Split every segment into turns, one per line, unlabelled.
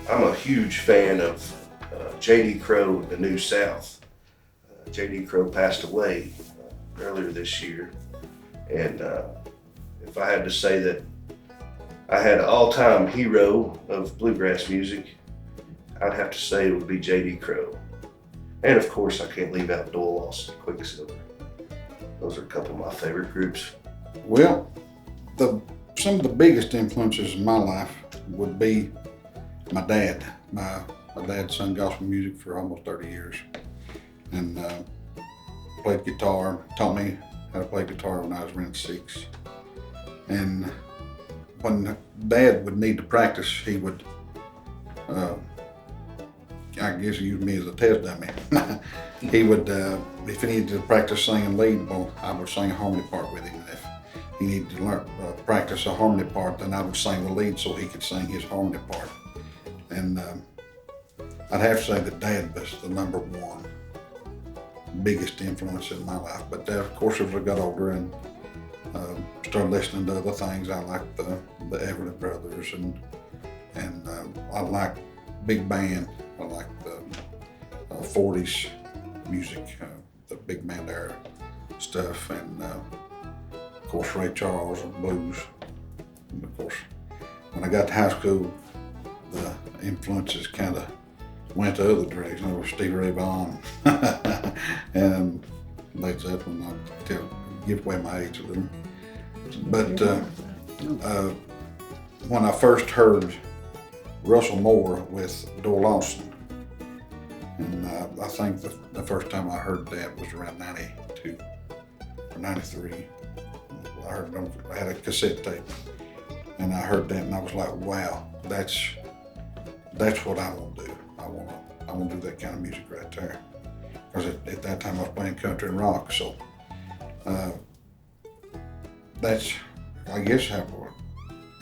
I'm a huge fan of JD Crowe in the New South. JD Crowe passed away earlier this year, and if I had to say that I had an all-time hero of bluegrass music, I'd have to say it would be JD Crowe. And of course, I can't leave out Doyle Lawson Quicksilver. Those are a couple of my favorite groups.
Well, some of the biggest influences in my life would be my dad. My dad sung gospel music for almost 30 years, and played guitar, taught me how to play guitar when I was around 6. And when Dad would need to practice, he would, I guess he used me as a test dummy. He would, if he needed to practice singing lead, well, I would sing a harmony part with him. And if he needed to learn practice a harmony part, then I would sing the lead so he could sing his harmony part. And I'd have to say that Dad was the number one biggest influence in my life. But of course, as I got older and started listening to other things, I liked the Everett Brothers, and I liked big band. I liked the 40s music, the big band era stuff, and of course Ray Charles and blues. And of course, when I got to high school, the influences kind of went to other directions. There was Stevie Ray Vaughan and Led Zeppelin. I'll give away my age a little. But when I first heard Russell Moore with Doyle Lawson, and I think the first time I heard that was around 92 or 93. I had a cassette tape, and I heard that, and I was like, wow, that's what I want to do. I want to do that kind of music right there. Because at that time I was playing country and rock, so that's, I guess, how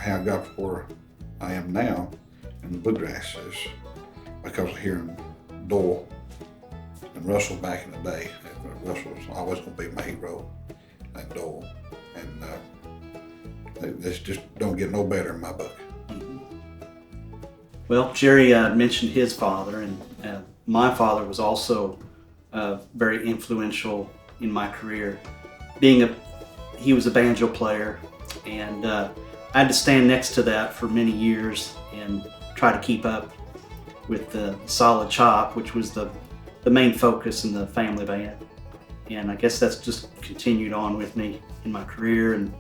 I got to where I am now in the bluegrass, is because of hearing Doyle and Russell back in the day. Russell was always going to be my hero, like Doyle, and this just don't get no better in my book.
Well, Jerry mentioned his father, and my father was also very influential in my career. He was a banjo player, and I had to stand next to that for many years and try to keep up with the solid chop, which was the main focus in the family band. And I guess that's just continued on with me in my career, and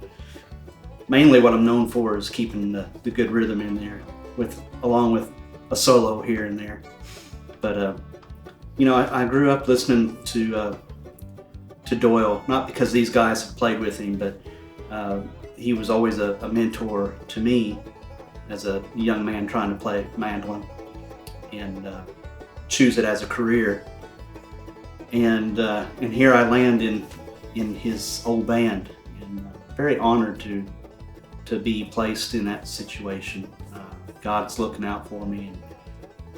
mainly what I'm known for is keeping the good rhythm in there, along with a solo here and there. But I grew up listening to Doyle, not because these guys have played with him, but he was always a mentor to me as a young man trying to play mandolin and choose it as a career. And here I land in his old band, and very honored to be placed in that situation. God's looking out for me and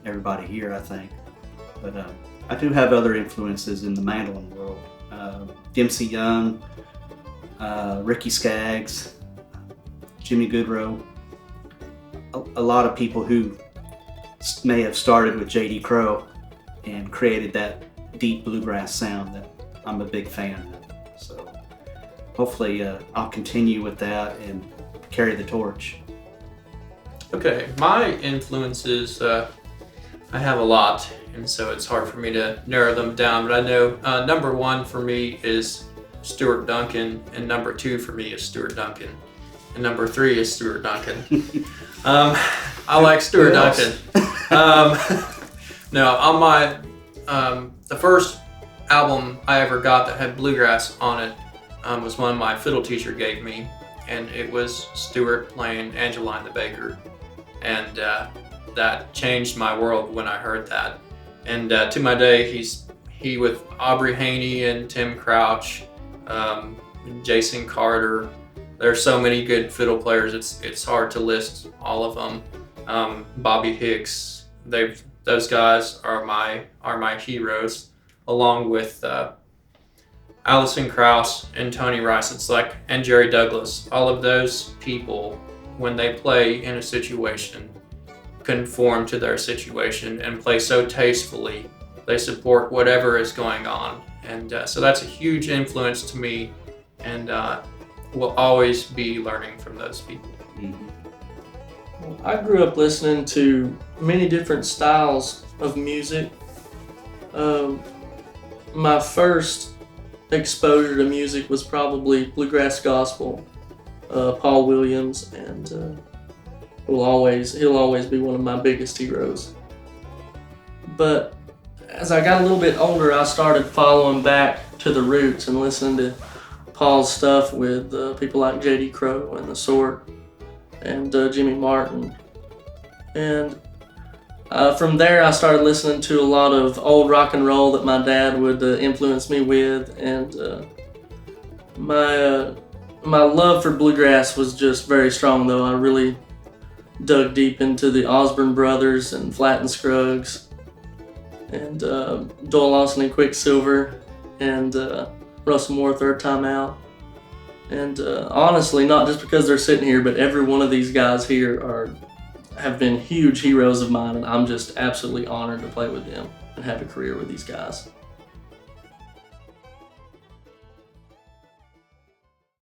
everybody here, I think. But I do have other influences in the mandolin world. Dempsey Young, Ricky Skaggs, Jimmy Goodrow, a lot of people who may have started with JD Crowe and created that deep bluegrass sound that I'm a big fan of. So hopefully I'll continue with that and carry the torch.
Okay, my influences, I have a lot, and so it's hard for me to narrow them down, but I know number one for me is Stuart Duncan, and number 2 for me is Stuart Duncan, and number 3 is Stuart Duncan. I like Stuart Duncan. No, on my, the first album I ever got that had bluegrass on it was one my fiddle teacher gave me, and it was Stuart playing Angeline the Baker. And that changed my world when I heard that. And to my day, he with Aubrey Haney and Tim Crouch, Jason Carter. There's so many good fiddle players. It's hard to list all of them. Bobby Hicks. Those guys are my heroes, along with Alison Krauss and Tony Rice. And Jerry Douglas. All of those people, when they play in a situation, conform to their situation and play so tastefully. They support whatever is going on. And so that's a huge influence to me, and will always be learning from those people.
I grew up listening to many different styles of music. My first exposure to music was probably bluegrass gospel, Paul Williams, and he'll always be one of my biggest heroes. But as I got a little bit older, I started following back to the roots and listening to Paul's stuff with people like JD Crowe and The Sort and Jimmy Martin. And from there, I started listening to a lot of old rock and roll that my dad would influence me with, and my love for bluegrass was just very strong. Though I really dug deep into the Osborne brothers and Flatt and Scruggs, and Doyle Lawson and Quicksilver, and Russell Moore, Third Time Out. And honestly, not just because they're sitting here, but every one of these guys here have been huge heroes of mine, and I'm just absolutely honored to play with them and have a career with these guys.